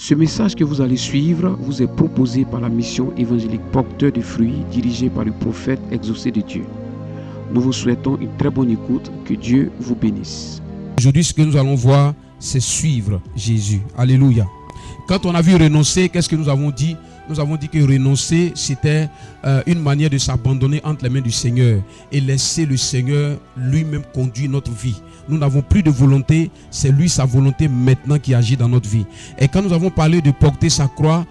Ce message que vous allez suivre vous est proposé par la mission évangélique Porteur de fruits dirigée par le prophète exaucé de Dieu. Nous vous souhaitons une très bonne écoute. Que Dieu vous bénisse. Aujourd'hui, ce que nous allons voir, c'est suivre Jésus. Alléluia. Quand on a vu renoncer, qu'est-ce que nous avons dit? Nous avons dit que renoncer, c'était une manière de s'abandonner entre les mains du Seigneur et laisser le Seigneur lui-même conduire notre vie. Nous n'avons plus de volonté, c'est lui sa volonté maintenant qui agit dans notre vie. Et quand nous avons parlé de porter sa croix,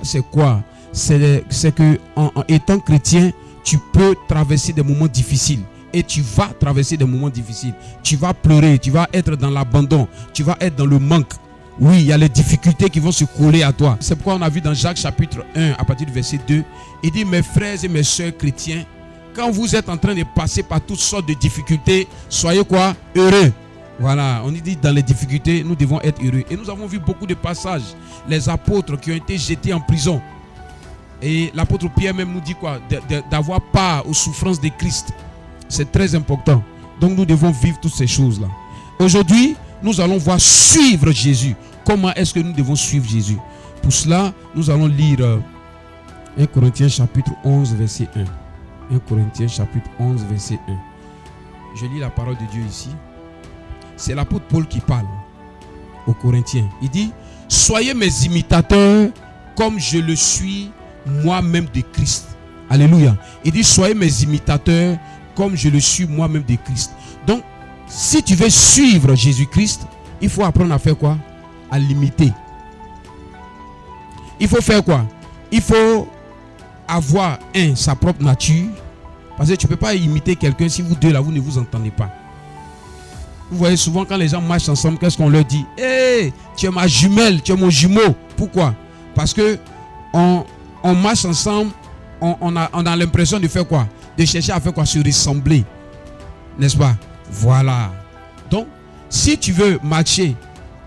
c'est quoi? C'est que en étant chrétien, tu peux traverser des moments difficiles. Et tu vas traverser des moments difficiles. Tu vas pleurer, tu vas être dans l'abandon, tu vas être dans le manque. Oui, il y a les difficultés qui vont se coller à toi. C'est pourquoi on a vu dans Jacques chapitre 1, à partir du verset 2, il dit: mes frères et mes sœurs chrétiens, quand vous êtes en train de passer par toutes sortes de difficultés, soyez quoi? Heureux. Voilà, on dit dans les difficultés, nous devons être heureux. Et nous avons vu beaucoup de passages. Les apôtres qui ont été jetés en prison. Et l'apôtre Pierre même nous dit quoi? D'avoir part aux souffrances de Christ. C'est très important. Donc nous devons vivre toutes ces choses-là. Aujourd'hui, nous allons voir suivre Jésus. Comment est-ce que nous devons suivre Jésus? Pour cela, nous allons lire 1 Corinthiens chapitre 11, verset 1. 1 Corinthiens chapitre 11, verset 1. Je lis la parole de Dieu ici. C'est l'apôtre Paul qui parle aux Corinthiens. Il dit: soyez mes imitateurs comme je le suis moi-même de Christ. Alléluia. Il dit: soyez mes imitateurs comme je le suis moi-même de Christ. Donc, si tu veux suivre Jésus-Christ, il faut apprendre à faire quoi? À l'imiter. Il faut faire quoi? Il faut avoir sa propre nature. Parce que tu ne peux pas imiter quelqu'un si vous deux là, vous ne vous entendez pas. Vous voyez souvent quand les gens marchent ensemble, qu'est-ce qu'on leur dit? Hey, tu es ma jumelle, tu es mon jumeau. Pourquoi? Parce que on marche ensemble, on a l'impression de faire quoi? De chercher à faire quoi? Se ressembler. N'est-ce pas? Voilà. Donc, si tu veux marcher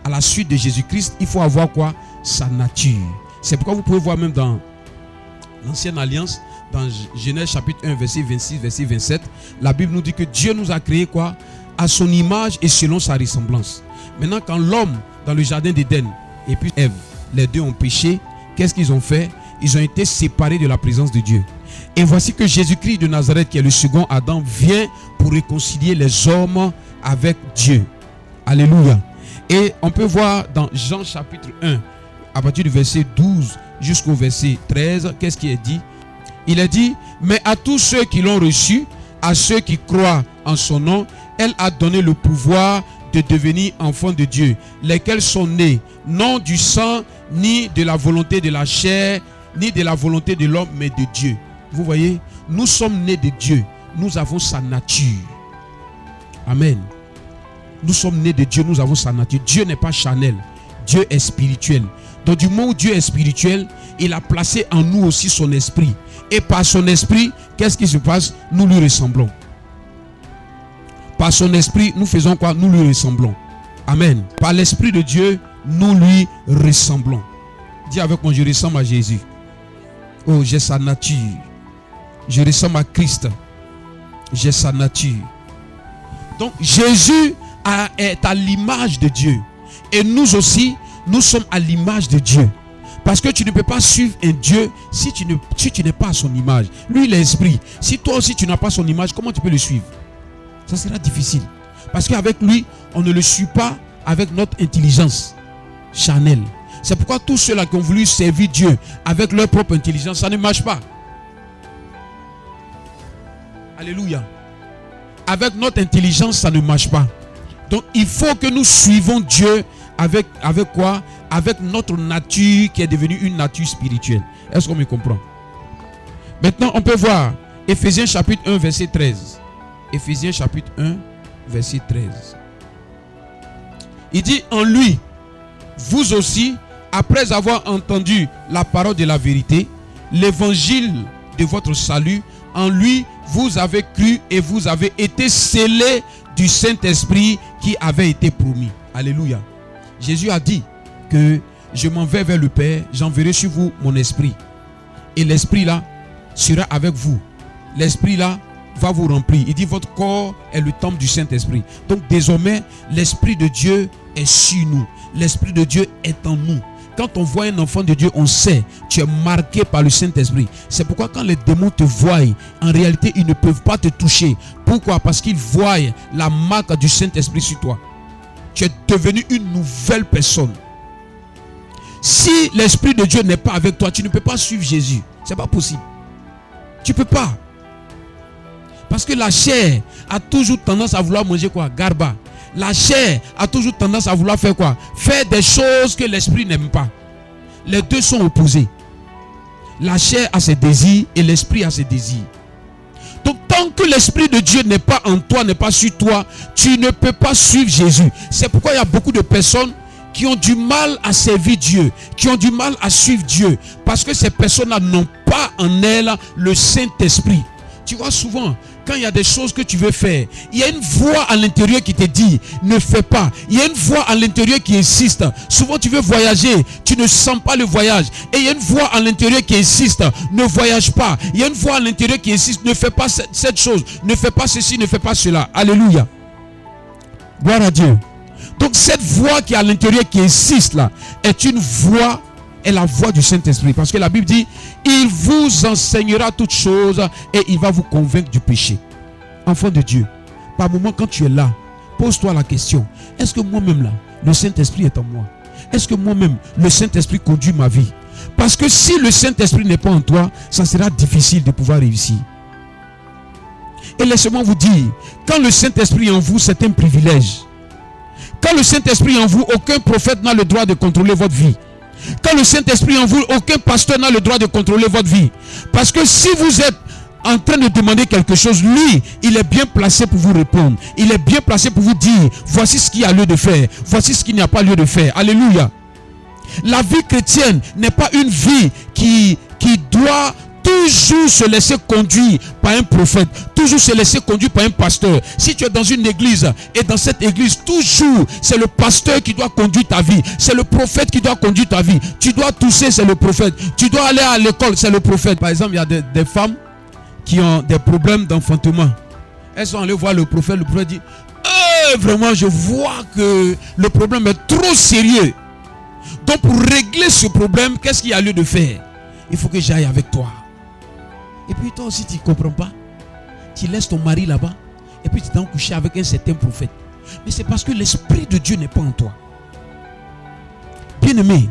à la suite de Jésus-Christ, il faut avoir quoi? Sa nature. C'est pourquoi vous pouvez voir même dans l'Ancienne Alliance, dans Genèse chapitre 1, verset 26, verset 27, la Bible nous dit que Dieu nous a créé quoi? À son image et selon sa ressemblance. Maintenant, quand l'homme, dans le jardin d'Éden, et puis Ève, les deux ont péché, qu'est-ce qu'ils ont fait? Ils ont été séparés de la présence de Dieu. Et voici que Jésus-Christ de Nazareth, qui est le second Adam, vient pour réconcilier les hommes avec Dieu. Alléluia. Et on peut voir dans Jean chapitre 1, à partir du verset 12 jusqu'au verset 13, qu'est-ce qui est dit? Il est dit: mais à tous ceux qui l'ont reçu, à ceux qui croient en son nom, elle a donné le pouvoir de devenir enfants de Dieu, lesquels sont nés non du sang, ni de la volonté de la chair, ni de la volonté de l'homme, mais de Dieu. Vous voyez, nous sommes nés de Dieu. Nous avons sa nature. Amen. Nous sommes nés de Dieu, nous avons sa nature. Dieu n'est pas charnel. Dieu est spirituel. Donc du moment où Dieu est spirituel, il a placé en nous aussi son esprit. Et par son esprit, qu'est-ce qui se passe? Nous lui ressemblons. Par son esprit, nous faisons quoi? Nous lui ressemblons. Amen. Par l'esprit de Dieu, nous lui ressemblons. Dis avec moi: je ressemble à Jésus. Oh, j'ai sa nature. Je ressemble à Christ. J'ai sa nature. Donc Jésus est à l'image de Dieu. Et nous aussi, nous sommes à l'image de Dieu. Parce que tu ne peux pas suivre un Dieu si tu n'es pas à son image. Lui, il est esprit. Si toi aussi tu n'as pas son image, comment tu peux le suivre? Ça sera difficile. Parce qu'avec lui, on ne le suit pas avec notre intelligence charnelle. C'est pourquoi tous ceux-là qui ont voulu servir Dieu avec leur propre intelligence, ça ne marche pas. Alléluia. Avec notre intelligence, ça ne marche pas. Donc, il faut que nous suivons Dieu avec quoi? Avec notre nature qui est devenue une nature spirituelle. Est-ce qu'on me comprend? Maintenant, on peut voir Éphésiens chapitre 1, verset 13. Éphésiens chapitre 1, verset 13. Il dit: en lui, vous aussi, après avoir entendu la parole de la vérité, l'évangile de votre salut, en lui, vous avez cru et vous avez été scellés du Saint-Esprit qui avait été promis. Alléluia. Jésus a dit que je m'en vais vers le Père, j'enverrai sur vous mon esprit. Et l'esprit là sera avec vous. L'esprit là va vous remplir. Il dit: votre corps est le temple du Saint-Esprit. Donc désormais, l'Esprit de Dieu est sur nous. L'Esprit de Dieu est en nous. Quand on voit un enfant de Dieu, on sait, tu es marqué par le Saint-Esprit. C'est pourquoi quand les démons te voient, en réalité, ils ne peuvent pas te toucher. Pourquoi? Parce qu'ils voient la marque du Saint-Esprit sur toi. Tu es devenu une nouvelle personne. Si l'Esprit de Dieu n'est pas avec toi, tu ne peux pas suivre Jésus. Ce n'est pas possible. Tu ne peux pas. Parce que la chair a toujours tendance à vouloir manger quoi? Garba. La chair a toujours tendance à vouloir faire quoi? Faire des choses que l'esprit n'aime pas. Les deux sont opposés. La chair a ses désirs et l'esprit a ses désirs. Donc tant que l'Esprit de Dieu n'est pas en toi, n'est pas sur toi, tu ne peux pas suivre Jésus. C'est pourquoi il y a beaucoup de personnes qui ont du mal à servir Dieu, qui ont du mal à suivre Dieu, parce que ces personnes-là n'ont pas en elles le Saint-Esprit. Tu vois, souvent, quand il y a des choses que tu veux faire, il y a une voix à l'intérieur qui te dit ne fais pas. Il y a une voix à l'intérieur qui insiste. Souvent tu veux voyager, tu ne sens pas le voyage. Et il y a une voix à l'intérieur qui insiste, ne voyage pas. Il y a une voix à l'intérieur qui insiste, ne fais pas cette chose, ne fais pas ceci, ne fais pas cela. Alléluia. Gloire à Dieu. Donc cette voix qui est à l'intérieur qui insiste là est une voix, est la voix du Saint-Esprit. Parce que la Bible dit, il vous enseignera toutes choses et il va vous convaincre du péché. Enfant de Dieu, par moment quand tu es là, pose-toi la question, est-ce que moi-même là, le Saint-Esprit est en moi? Est-ce que moi-même, le Saint-Esprit conduit ma vie? Parce que si le Saint-Esprit n'est pas en toi, ça sera difficile de pouvoir réussir. Et laissez-moi vous dire, quand le Saint-Esprit est en vous, c'est un privilège. Quand le Saint-Esprit est en vous, aucun prophète n'a le droit de contrôler votre vie. Quand le Saint-Esprit est en vous, aucun pasteur n'a le droit de contrôler votre vie. Parce que si vous êtes en train de demander quelque chose, lui, il est bien placé pour vous répondre. Il est bien placé pour vous dire, voici ce qu'il y a lieu de faire. Voici ce qu'il n'y a pas lieu de faire. Alléluia. La vie chrétienne n'est pas une vie qui doit toujours se laisser conduire par un prophète, toujours se laisser conduire par un pasteur. Si tu es dans une église et dans cette église, toujours c'est le pasteur qui doit conduire ta vie, c'est le prophète qui doit conduire ta vie. Tu dois tousser, c'est le prophète. Tu dois aller à l'école, c'est le prophète. Par exemple, il y a des femmes qui ont des problèmes d'enfantement. Elles sont allées voir le prophète dit vraiment je vois que le problème est trop sérieux. Donc pour régler ce problème, qu'est-ce qu'il y a lieu de faire? Il faut que j'aille avec toi. Et puis toi aussi tu ne comprends pas. Tu laisses ton mari là-bas et puis tu t'en couches avec un certain prophète. Mais c'est parce que l'Esprit de Dieu n'est pas en toi. Bien-aimé,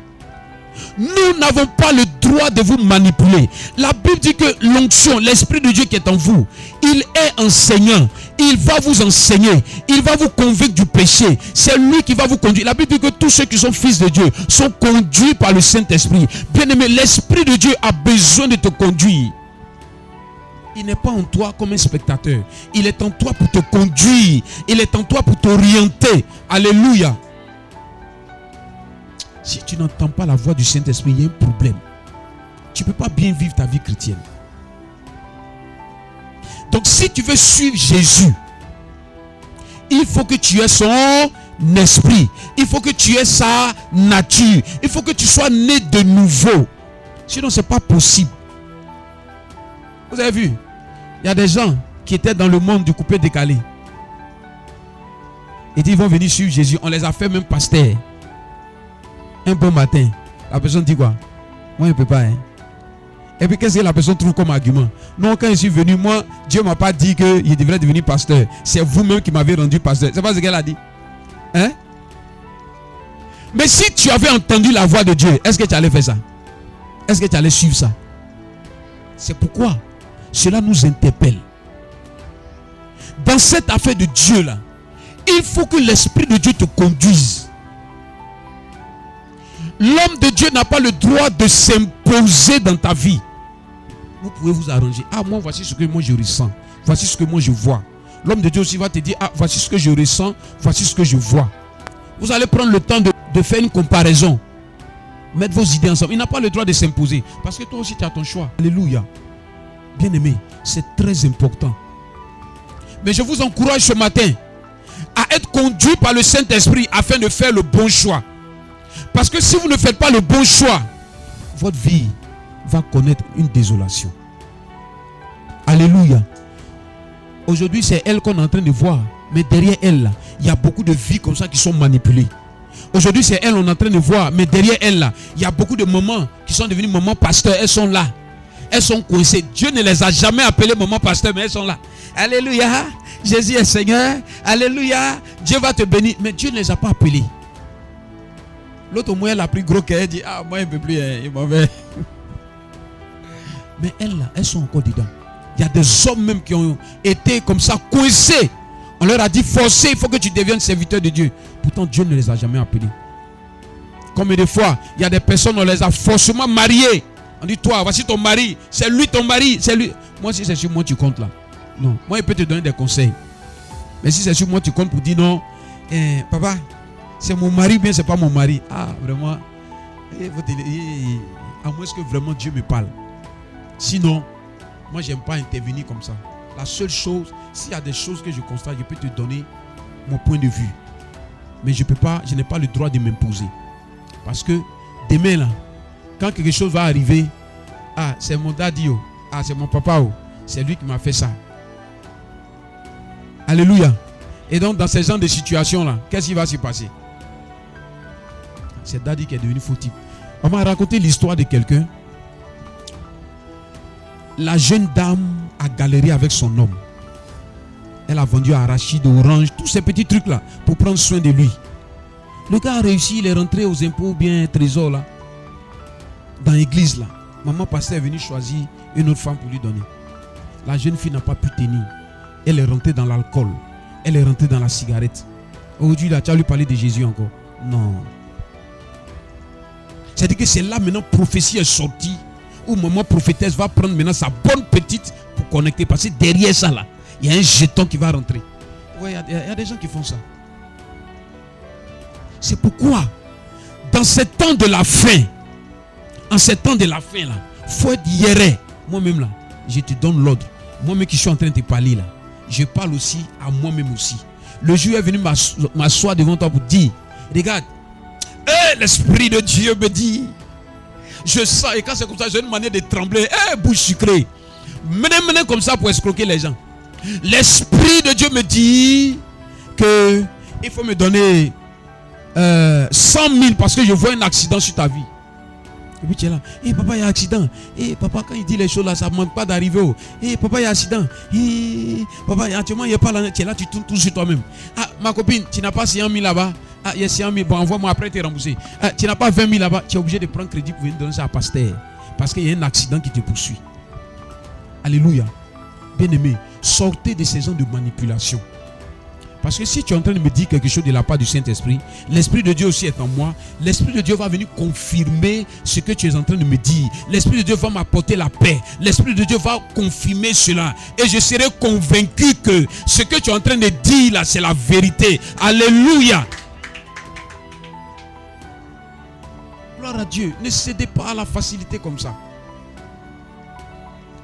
nous n'avons pas le droit de vous manipuler. La Bible dit que l'onction, l'Esprit de Dieu qui est en vous, il est enseignant. Il va vous enseigner. Il va vous convaincre du péché. C'est lui qui va vous conduire. La Bible dit que tous ceux qui sont fils de Dieu sont conduits par le Saint-Esprit. Bien-aimé, l'Esprit de Dieu a besoin de te conduire. Il n'est pas en toi comme un spectateur. Il est en toi pour te conduire. Il est en toi pour t'orienter. Alléluia. Si tu n'entends pas la voix du Saint-Esprit, il y a un problème. Tu ne peux pas bien vivre ta vie chrétienne. Donc si tu veux suivre Jésus, il faut que tu aies son esprit. Il faut que tu aies sa nature. Il faut que tu sois né de nouveau. Sinon, ce n'est pas possible. Vous avez vu, il y a des gens qui étaient dans le monde du coupé décalé. Et ils vont venir suivre Jésus. On les a fait même pasteur. Un bon matin, la personne dit quoi? Moi, je ne peux pas. Hein? Et puis, qu'est-ce que la personne trouve comme argument? Non, quand je suis venu, moi, Dieu ne m'a pas dit qu'il devrait devenir pasteur. C'est vous-même qui m'avez rendu pasteur. C'est pas ce qu'elle a dit. Hein? Mais si tu avais entendu la voix de Dieu, est-ce que tu allais faire ça? Est-ce que tu allais suivre ça? C'est pourquoi cela nous interpelle. Dans cette affaire de Dieu là, il faut que l'Esprit de Dieu te conduise. L'homme de Dieu n'a pas le droit de s'imposer dans ta vie. Vous pouvez vous arranger. Ah, moi, voici ce que moi je ressens. Voici ce que moi je vois. L'homme de Dieu aussi va te dire, ah, voici ce que je ressens. Voici ce que je vois. Vous allez prendre le temps de faire une comparaison. Mettre vos idées ensemble. Il n'a pas le droit de s'imposer. Parce que toi aussi, tu as ton choix. Alléluia. Bien-aimé, c'est très important. Mais je vous encourage ce matin à être conduit par le Saint-Esprit afin de faire le bon choix. Parce que si vous ne faites pas le bon choix, votre vie va connaître une désolation. Alléluia. Aujourd'hui, c'est elle qu'on est en train de voir. Mais derrière elle, il y a beaucoup de vies comme ça qui sont manipulées. Aujourd'hui, c'est elle, on est en train de voir. Mais derrière elle, là, il y a beaucoup de mamans qui sont devenues mamans pasteurs. Elles sont là. Elles sont coincées. Dieu ne les a jamais appelées mamans pasteurs, mais elles sont là. Alléluia. Jésus est Seigneur. Alléluia. Dieu va te bénir. Mais Dieu ne les a pas appelées. L'autre, au moins, elle a pris gros qu'elle dit, ah, moi, il ne peut plus, il m'en veut. Mais elles, là, elles sont encore dedans. Il y a des hommes même qui ont été comme ça, coincés. On leur a dit, forcé, il faut que tu deviennes serviteur de Dieu. Pourtant, Dieu ne les a jamais appelés. Combien de fois, il y a des personnes, on les a forcément mariées. On dit, toi, voici ton mari. C'est lui ton mari. C'est lui. Moi, si c'est sur moi, tu comptes là. Non. Moi, il peut te donner des conseils. Mais si c'est sur moi, tu comptes pour dire non. Papa, c'est mon mari, bien, c'est pas mon mari. Ah, vraiment. À moins que vraiment Dieu me parle. Sinon, moi, j'aime pas intervenir comme ça. La seule chose, s'il y a des choses que je constate, je peux te donner mon point de vue. Mais je n'ai pas le droit de m'imposer. Parce que demain, là, quand quelque chose va arriver, ah, c'est mon daddy, oh. Ah, c'est mon papa, oh. C'est lui qui m'a fait ça. Alléluia. Et donc, dans ces genres de situations-là, qu'est-ce qui va se passer? C'est daddy qui est devenu fautif. On m'a raconté l'histoire de quelqu'un. La jeune dame a galéré avec son homme. Elle a vendu arachide, orange, tous ces petits trucs-là pour prendre soin de lui. Le gars a réussi, il est rentré aux impôts, bien trésor là, dans l'église là. Maman pasteur est venue choisir une autre femme pour lui donner. La jeune fille n'a pas pu tenir. Elle est rentrée dans l'alcool. Elle est rentrée dans la cigarette. Aujourd'hui là, tu as lui parlé de Jésus encore? Non. C'est-à-dire que c'est là maintenant prophétie est sortie. Où maman prophétesse va prendre maintenant sa bonne petite pour connecter. Parce que derrière ça là, il y a un jeton qui va rentrer. Oui, il y a des gens qui font ça. C'est pourquoi, dans ce temps de la fin, en ce temps de la fin là, faut être hiéré. Moi-même là, je te donne l'ordre. Moi-même qui suis en train de te parler là, je parle aussi à moi-même aussi. Le jour est venu m'asseoir devant toi pour dire, regarde, l'Esprit de Dieu me dit, je sens, et quand c'est comme ça, j'ai une manière de trembler, bouche sucrée. Menez comme ça pour escroquer les gens. L'Esprit de Dieu me dit que il faut me donner 100 000 parce que je vois un accident sur ta vie. Et puis tu es là, papa, il y a accident. Papa, quand il dit les choses là, ça ne manque pas d'arriver. Papa, il y a accident. Papa, actuellement, il n'y a pas là. Tu es là, tu tournes tout sur toi-même. Ah, ma copine, tu n'as pas 100 000 là-bas. Ah, il y a 100 000. Bon, envoie-moi après, tu es remboursé. Ah, tu n'as pas 20 000 là-bas. Tu es obligé de prendre crédit pour venir donner ça à pasteur. Parce qu'il y a un accident qui te poursuit. Alléluia. Bien-aimé, sortez de ces zones de manipulation. Parce que si tu es en train de me dire quelque chose de la part du Saint-Esprit, l'Esprit de Dieu aussi est en moi. L'Esprit de Dieu va venir confirmer ce que tu es en train de me dire. L'Esprit de Dieu va m'apporter la paix. L'Esprit de Dieu va confirmer cela. Et je serai convaincu que ce que tu es en train de dire là, c'est la vérité. Alléluia. Gloire à Dieu. Ne cédez pas à la facilité comme ça.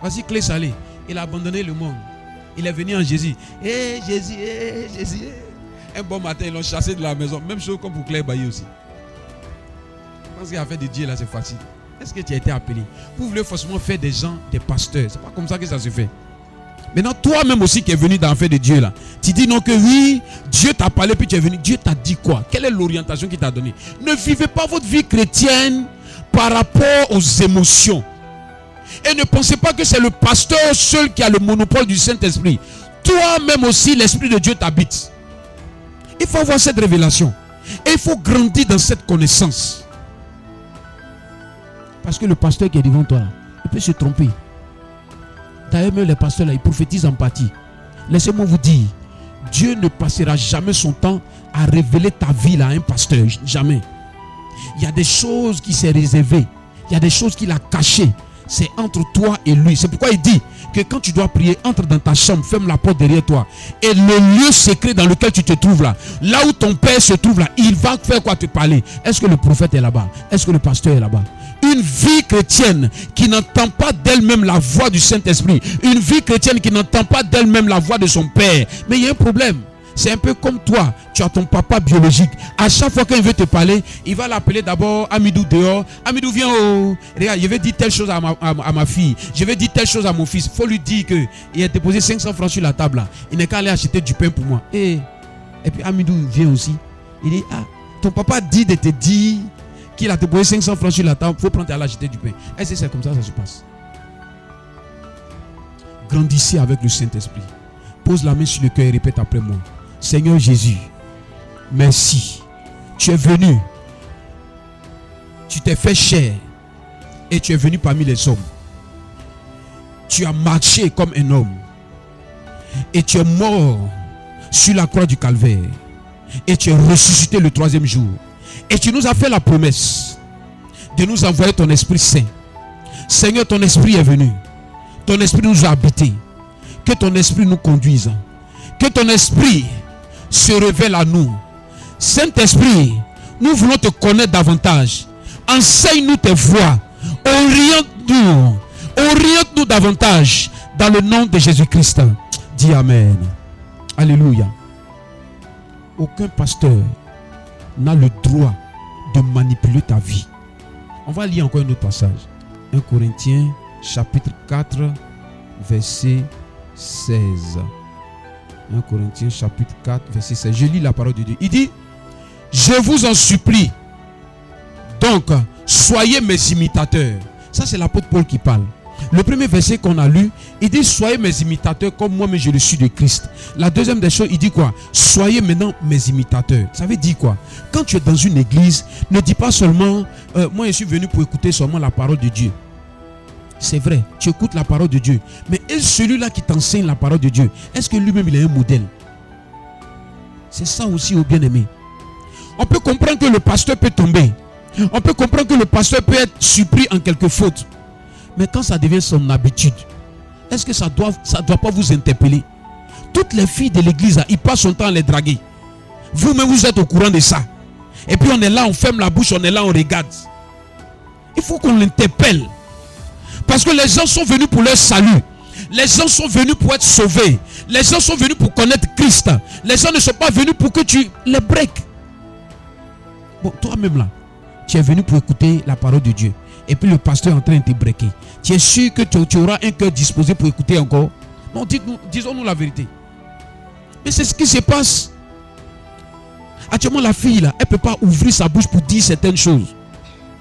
Vas-y, Clé Salé. Il a abandonné le monde. Il est venu en Jésus. Jésus, Jésus. Un bon matin, ils l'ont chassé de la maison. Même chose comme pour Claire Bailly aussi. Parce qu'il a fait de Dieu là, c'est facile. Est-ce que tu as été appelé? Vous voulez forcément faire des gens, des pasteurs. C'est pas comme ça que ça se fait. Maintenant, toi-même aussi qui es venu dans le fait de Dieu là, tu dis non que oui, Dieu t'a parlé puis tu es venu. Dieu t'a dit quoi? Quelle est l'orientation qu'il t'a donnée? Ne vivez pas votre vie chrétienne par rapport aux émotions. Et ne pensez pas que c'est le pasteur seul qui a le monopole du Saint-Esprit. Toi-même aussi, l'Esprit de Dieu t'habite. Il faut avoir cette révélation. Et il faut grandir dans cette connaissance. Parce que le pasteur qui est devant toi, là, il peut se tromper. D'ailleurs, même les pasteurs, là, ils prophétisent en partie. Laissez-moi vous dire, Dieu ne passera jamais son temps à révéler ta vie là, à un pasteur. Jamais. Il y a des choses qui s'est réservées. Il y a des choses qu'il a cachées. C'est entre toi et lui. C'est pourquoi il dit que quand tu dois prier, entre dans ta chambre, ferme la porte derrière toi. Et le lieu secret dans lequel tu te trouves là, là où ton père se trouve là, il va faire quoi? Te parler. Est-ce que le prophète est là-bas? Est-ce que le pasteur est là-bas? Une vie chrétienne qui n'entend pas d'elle-même la voix du Saint-Esprit. Une vie chrétienne qui n'entend pas d'elle-même la voix de son père. Mais il y a un problème. C'est un peu comme toi, tu as ton papa biologique. À chaque fois qu'il veut te parler, il va l'appeler d'abord Amidou dehors. Amidou, viens, regarde, je vais dire telle chose à ma fille. Je vais dire telle chose à mon fils. Il faut lui dire qu'il a déposé 500 francs sur la table là. Il n'est qu'à aller acheter du pain pour moi. Et puis Amidou vient aussi. Il dit, Ton papa dit de te dire qu'il a te posé 500 francs sur la table, il faut prendre et aller acheter du pain. Est-ce que c'est comme ça que ça se passe? Grandissez avec le Saint-Esprit. Pose la main sur le cœur et répète après moi. Seigneur Jésus, merci. Tu es venu. Tu t'es fait chair. Et tu es venu parmi les hommes. Tu as marché comme un homme. Et tu es mort sur la croix du calvaire. Et tu es ressuscité le 3e jour. Et tu nous as fait la promesse de nous envoyer ton Esprit Saint. Seigneur, ton Esprit est venu. Ton Esprit nous a habités. Que ton Esprit nous conduise. Que ton Esprit se révèle à nous. Saint-Esprit, nous voulons te connaître davantage. Enseigne-nous tes voies. Oriente-nous. Oriente-nous davantage. Dans le nom de Jésus-Christ. Dis Amen. Alléluia. Aucun pasteur n'a le droit de manipuler ta vie. On va lire encore un autre passage. 1 Corinthiens chapitre 4 verset 16. 1 Corinthiens chapitre 4 verset 16. Je lis la parole de Dieu. Il dit: je vous en supplie, donc soyez mes imitateurs. Ça c'est l'apôtre Paul qui parle. Le premier verset qu'on a lu, il dit: soyez mes imitateurs comme moi mais je le suis de Christ. La deuxième des choses, il dit quoi? Soyez maintenant mes imitateurs. Ça veut dire quoi? Quand tu es dans une église, ne dis pas seulement moi je suis venu pour écouter seulement la parole de Dieu. C'est vrai, tu écoutes la parole de Dieu. Mais est celui-là qui t'enseigne la parole de Dieu, est-ce que lui-même il est un modèle? C'est ça aussi, au bien-aimé. On peut comprendre que le pasteur peut tomber. On peut comprendre que le pasteur peut être surpris en quelque faute. Mais quand ça devient son habitude, est-ce que ça doit pas vous interpeller? Toutes les filles de l'église, ils passent son temps à les draguer. Vous-même, vous êtes au courant de ça. Et puis on est là, on ferme la bouche, on est là, on regarde. Il faut qu'on l'interpelle. Parce que les gens sont venus pour leur salut. Les gens sont venus pour être sauvés. Les gens sont venus pour connaître Christ. Les gens ne sont pas venus pour que tu les breaks. Bon, toi-même là, tu es venu pour écouter la parole de Dieu. Et puis le pasteur est en train de te breaker. Tu es sûr que tu auras un cœur disposé pour écouter encore? Non, disons-nous la vérité. Mais c'est ce qui se passe. Actuellement, la fille là, elle ne peut pas ouvrir sa bouche pour dire certaines choses.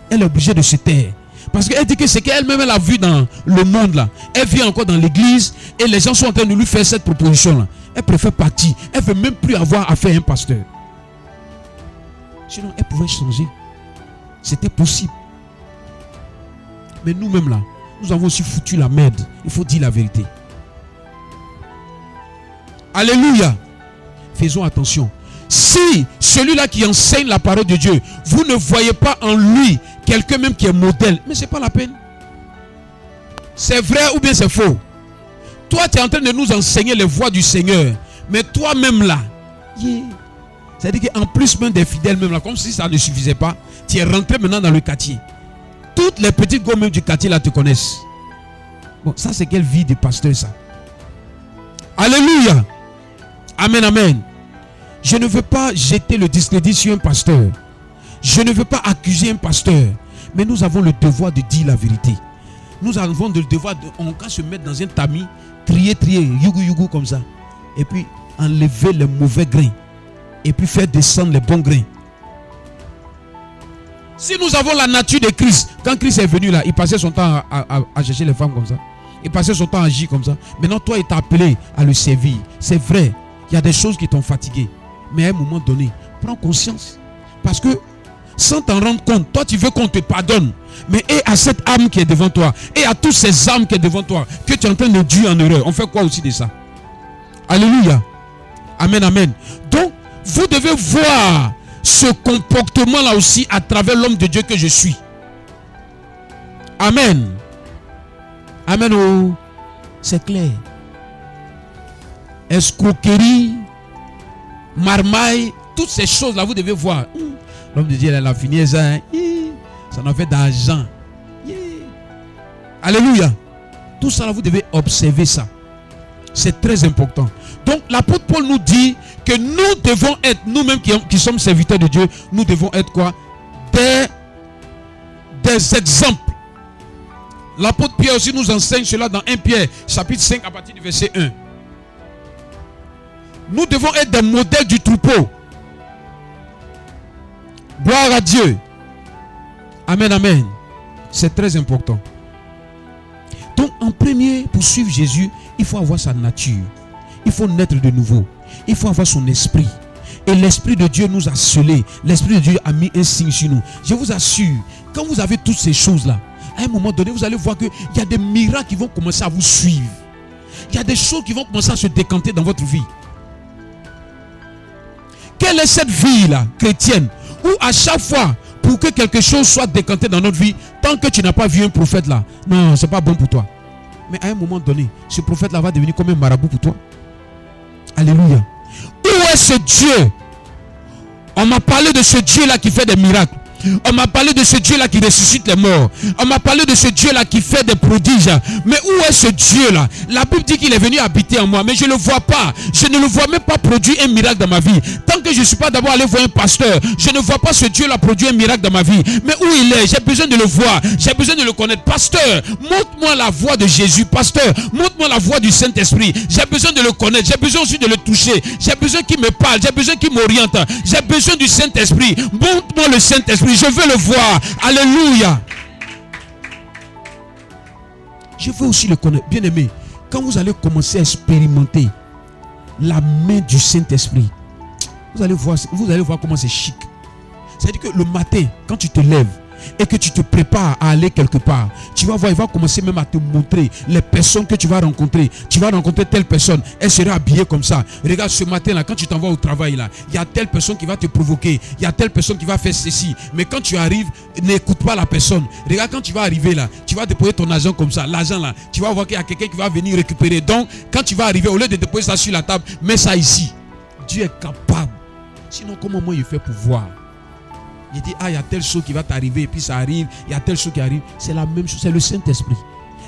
Elle est obligée de se taire. Parce qu'elle dit que c'est qu'elle-même elle a vu dans le monde là. Elle vient encore dans l'église et les gens sont en train de lui faire cette proposition là. Elle préfère partir. Elle ne veut même plus avoir affaire à un pasteur. Sinon, elle pouvait changer. C'était possible. Mais nous-mêmes là, nous avons aussi foutu la merde. Il faut dire la vérité. Alléluia. Faisons attention. Si celui-là qui enseigne la parole de Dieu, vous ne voyez pas en lui quelqu'un même qui est modèle, mais ce n'est pas la peine. C'est vrai ou bien c'est faux? Toi, tu es en train de nous enseigner les voies du Seigneur. Mais toi-même là, c'est-à-dire qu'en plus même des fidèles même là, comme si ça ne suffisait pas, tu es rentré maintenant dans le quartier. Toutes les petites gommes du quartier là te connaissent. Bon, ça c'est quelle vie de pasteur ça? Alléluia. Amen, amen. Je ne veux pas jeter le discrédit sur un pasteur. Je ne veux pas accuser un pasteur. Mais nous avons le devoir de dire la vérité. Nous avons le devoir de, on va se mettre dans un tamis, trier, yougou comme ça. Et puis enlever les mauvais grains. Et puis faire descendre les bons grains. Si nous avons la nature de Christ, quand Christ est venu là, il passait son temps à chercher les femmes comme ça. Il passait son temps à agir comme ça. Maintenant, toi, il t'a appelé à le servir. C'est vrai, il y a des choses qui t'ont fatigué. Mais à un moment donné, prends conscience. Parce que, sans t'en rendre compte, toi, tu veux qu'on te pardonne. Mais et à cette âme qui est devant toi, et à toutes ces âmes qui sont devant toi, que tu es en train de durer en erreur, on fait quoi aussi de ça? Alléluia. Amen, amen. Donc, vous devez voir ce comportement-là aussi à travers l'homme de Dieu que je suis. Amen. Amen. Oh, c'est clair. Escroquerie, marmaille, toutes ces choses-là, vous devez voir. L'homme de Dieu, il a fini ça. Hein? Ça en fait d'argent. Alléluia. Tout ça, là, vous devez observer ça. C'est très important. Donc, l'apôtre Paul nous dit que nous devons être, nous-mêmes qui sommes serviteurs de Dieu, nous devons être quoi? Des exemples. L'apôtre Pierre aussi nous enseigne cela dans 1 Pierre, chapitre 5, à partir du verset 1. Nous devons être des modèles du troupeau. Gloire à Dieu. Amen, amen. C'est très important. Donc, en premier, pour suivre Jésus, il faut avoir sa nature. Il faut naître de nouveau. Il faut avoir son esprit. Et l'Esprit de Dieu nous a scellés. L'Esprit de Dieu a mis un signe sur nous. Je vous assure, quand vous avez toutes ces choses-là, à un moment donné, vous allez voir qu'il y a des miracles qui vont commencer à vous suivre. Il y a des choses qui vont commencer à se décanter dans votre vie. Quelle est cette vie-là, chrétienne, où à chaque fois, pour que quelque chose soit décanté dans notre vie, tant que tu n'as pas vu un prophète là, non, c'est pas bon pour toi. Mais à un moment donné, ce prophète-là va devenir comme un marabout pour toi. Alléluia. Où est ce Dieu? On m'a parlé de ce Dieu-là qui fait des miracles. On m'a parlé de ce Dieu-là qui ressuscite les morts. On m'a parlé de ce Dieu-là qui fait des prodiges. Mais où est ce Dieu-là? La Bible dit qu'il est venu habiter en moi, mais je ne le vois pas. Je ne le vois même pas produire un miracle dans ma vie. Tant que je ne suis pas d'abord allé voir un pasteur, je ne vois pas ce Dieu-là produire un miracle dans ma vie. Mais où il est? J'ai besoin de le voir. J'ai besoin de le connaître. Pasteur, montre-moi la voix de Jésus. Pasteur, montre-moi la voix du Saint-Esprit. J'ai besoin de le connaître. J'ai besoin aussi de le toucher. J'ai besoin qu'il me parle. J'ai besoin qu'il m'oriente. J'ai besoin du Saint-Esprit. Montre-moi le Saint-Esprit. Je veux le voir. Alléluia. Je veux aussi le connaître. Bien aimé, quand vous allez commencer à expérimenter la main du Saint-Esprit, vous allez voir comment c'est chic. C'est-à-dire que le matin, quand tu te lèves et que tu te prépares à aller quelque part, tu vas voir, il va commencer même à te montrer les personnes que tu vas rencontrer. Tu vas rencontrer telle personne, elle sera habillée comme ça. Regarde, ce matin là, quand tu t'en vas au travail là, il y a telle personne qui va te provoquer, il y a telle personne qui va faire ceci. Mais quand tu arrives, n'écoute pas la personne. Regarde, quand tu vas arriver là, tu vas déposer ton argent comme ça, l'argent là, tu vas voir qu'il y a quelqu'un qui va venir récupérer. Donc, quand tu vas arriver, au lieu de déposer ça sur la table, mets ça ici. Dieu est capable. Sinon, comment moi il fait pour voir? Il dit, ah, il y a telle chose qui va t'arriver, et puis ça arrive, il y a telle chose qui arrive. C'est la même chose, c'est le Saint-Esprit.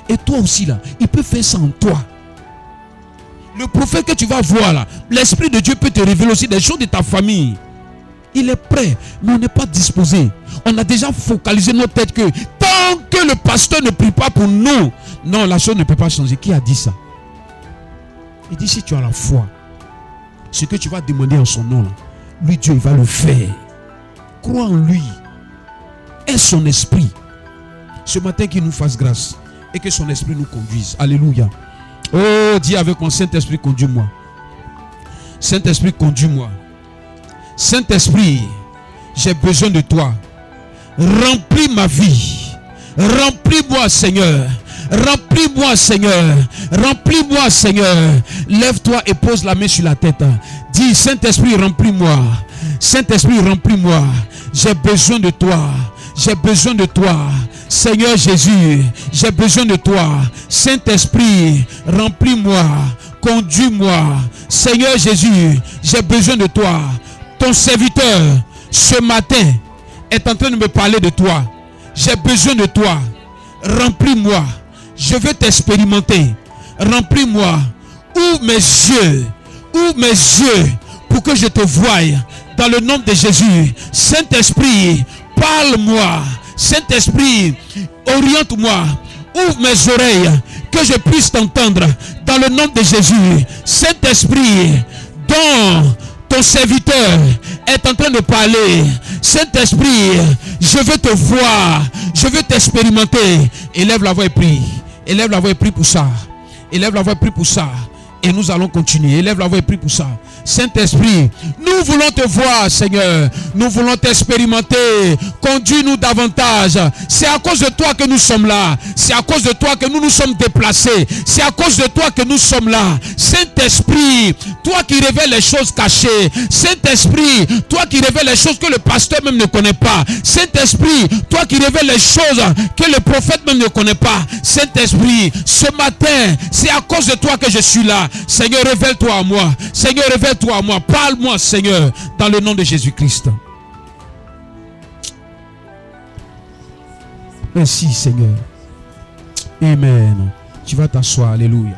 Et toi aussi là, il peut faire ça en toi. Le prophète que tu vas voir là, l'Esprit de Dieu peut te révéler aussi des choses de ta famille. Il est prêt, mais on n'est pas disposé. On a déjà focalisé notre tête que tant que le pasteur ne prie pas pour nous, non, la chose ne peut pas changer. Qui a dit ça? Il dit, si tu as la foi, ce que tu vas demander en son nom, là, lui, Dieu, il va le faire. Crois en lui. Et son esprit. Ce matin, qu'il nous fasse grâce. Et que son esprit nous conduise. Alléluia. Oh, dis avec moi, Saint-Esprit, conduis-moi. Saint-Esprit, conduis-moi. Saint-Esprit, j'ai besoin de toi. Remplis ma vie. Remplis-moi, Seigneur. Remplis-moi, Seigneur. Remplis-moi, Seigneur. Lève-toi et pose la main sur la tête. Dis, Saint-Esprit, remplis-moi. Saint-Esprit, remplis-moi. J'ai besoin de toi. J'ai besoin de toi. Seigneur Jésus, j'ai besoin de toi. Saint-Esprit, remplis-moi. Conduis-moi. Seigneur Jésus, j'ai besoin de toi. Ton serviteur, ce matin, est en train de me parler de toi. J'ai besoin de toi. Remplis-moi. Je veux t'expérimenter. Remplis-moi. Ouvre mes yeux. Ouvre mes yeux pour que je te voie. Dans le nom de Jésus. Saint-Esprit, parle-moi. Saint-Esprit, oriente-moi. Ouvre mes oreilles que je puisse t'entendre. Dans le nom de Jésus. Saint-Esprit, dont ton serviteur est en train de parler. Saint-Esprit, je veux te voir. Je veux t'expérimenter. Élève la voix et prie. Élève la voix et prie pour ça. Élève la voix et prie pour ça. Et nous allons continuer. Élève la voix et prie pour ça. Saint-Esprit, nous voulons te voir, Seigneur. Nous voulons t'expérimenter. Conduis-nous davantage. C'est à cause de toi que nous sommes là. C'est à cause de toi que nous nous sommes déplacés. C'est à cause de toi que nous sommes là. Saint-Esprit, toi qui révèles les choses cachées. Saint-Esprit, toi qui révèles les choses que le pasteur même ne connaît pas. Saint-Esprit, toi qui révèles les choses que le prophète même ne connaît pas. Saint-Esprit, ce matin, c'est à cause de toi que je suis là. Seigneur, révèle-toi à moi. Seigneur, révèle-toi à moi. Parle-moi, Seigneur, dans le nom de Jésus-Christ. Merci, Seigneur. Amen. Tu vas t'asseoir. Alléluia.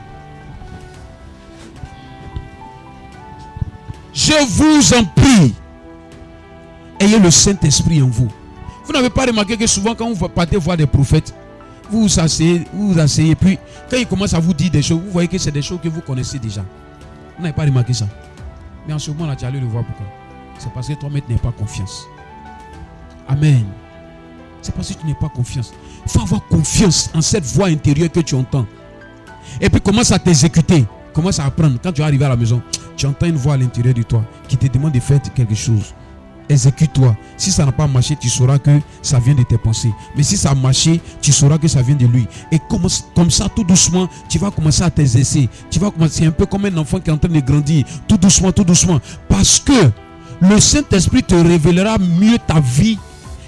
Je vous en prie, ayez le Saint-Esprit en vous. Vous n'avez pas remarqué que souvent quand vous partez voir des prophètes, vous vous asseyez, puis quand ils commencent à vous dire des choses, vous voyez que c'est des choses que vous connaissez déjà. Vous n'avez pas remarqué ça. Mais en ce moment-là, tu allais le voir pourquoi. C'est parce que toi-même tu n'as pas confiance. Amen. C'est parce que tu n'as pas confiance. Il faut avoir confiance en cette voix intérieure que tu entends. Et puis commence à t'exécuter. Commence à apprendre. Quand tu vas arriver à la maison, tu entends une voix à l'intérieur de toi qui te demande de faire quelque chose. Exécute-toi. Si ça n'a pas marché, tu sauras que ça vient de tes pensées. Mais si ça a marché, tu sauras que ça vient de lui. Et comme ça, tout doucement, tu vas commencer à t'exercer. Tu vas commencer un peu comme un enfant qui est en train de grandir. Tout doucement, tout doucement. Parce que le Saint-Esprit te révélera mieux ta vie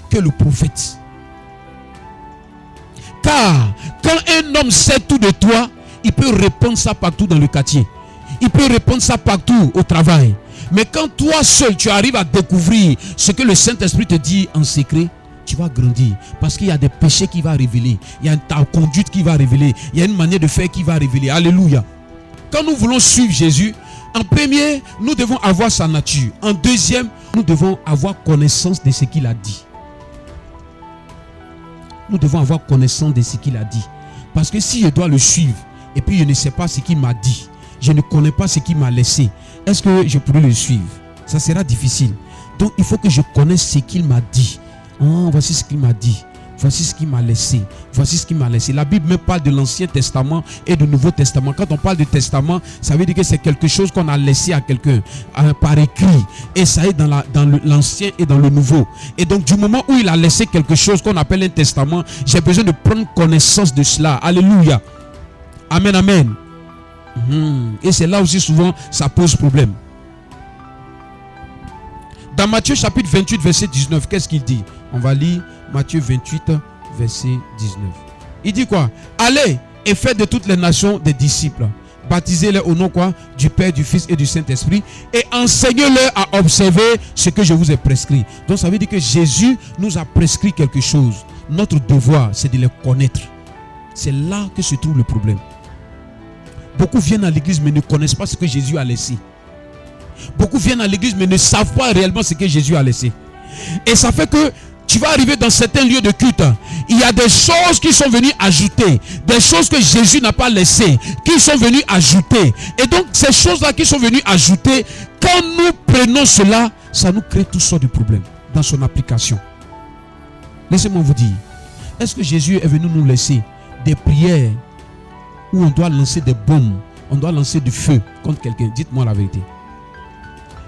que le prophète. Car quand un homme sait tout de toi, il peut répandre ça partout dans le quartier. Il peut répandre ça partout au travail. Mais quand toi seul, tu arrives à découvrir ce que le Saint-Esprit te dit en secret, tu vas grandir. Parce qu'il y a des péchés qui vont révéler. Il y a ta conduite qui va révéler. Il y a une manière de faire qui va révéler. Alléluia. Quand nous voulons suivre Jésus, en premier, nous devons avoir sa nature. En deuxième, nous devons avoir connaissance de ce qu'il a dit. Nous devons avoir connaissance de ce qu'il a dit. Parce que si je dois le suivre, et puis je ne sais pas ce qu'il m'a dit, je ne connais pas ce qu'il m'a laissé, est-ce que je pourrais le suivre? Ça sera difficile. Donc il faut que je connaisse ce qu'il m'a dit. Oh, voici ce qu'il m'a dit. Voici ce qu'il m'a laissé. Voici ce qu'il m'a laissé. La Bible me parle de l'Ancien Testament et du Nouveau Testament. Quand on parle de testament, ça veut dire que c'est quelque chose qu'on a laissé à quelqu'un par écrit. Et ça est dans l'Ancien et dans le Nouveau. Et donc du moment où il a laissé quelque chose qu'on appelle un testament, j'ai besoin de prendre connaissance de cela. Alléluia. Amen, amen. Et c'est là aussi souvent ça pose problème. Dans Matthieu chapitre 28 verset 19, qu'est-ce qu'il dit? On va lire Matthieu 28 verset 19. Il dit quoi? Allez et faites de toutes les nations des disciples. Baptisez-les au nom quoi? Du Père, du Fils et du Saint-Esprit. Et enseignez-leur à observer ce que je vous ai prescrit. Donc ça veut dire que Jésus nous a prescrit quelque chose. Notre devoir, c'est de les connaître. C'est là que se trouve le problème. Beaucoup viennent à l'église mais ne connaissent pas ce que Jésus a laissé. Beaucoup viennent à l'église mais ne savent pas réellement ce que Jésus a laissé. Et ça fait que tu vas arriver dans certains lieux de culte. Il y a des choses qui sont venues ajouter. Des choses que Jésus n'a pas laissées. Qui sont venues ajouter. Et donc ces choses-là qui sont venues ajouter, quand nous prenons cela, ça nous crée toutes sortes de problèmes dans son application. Laissez-moi vous dire. Est-ce que Jésus est venu nous laisser des prières où on doit lancer des bombes, on doit lancer du feu contre quelqu'un? Dites-moi la vérité.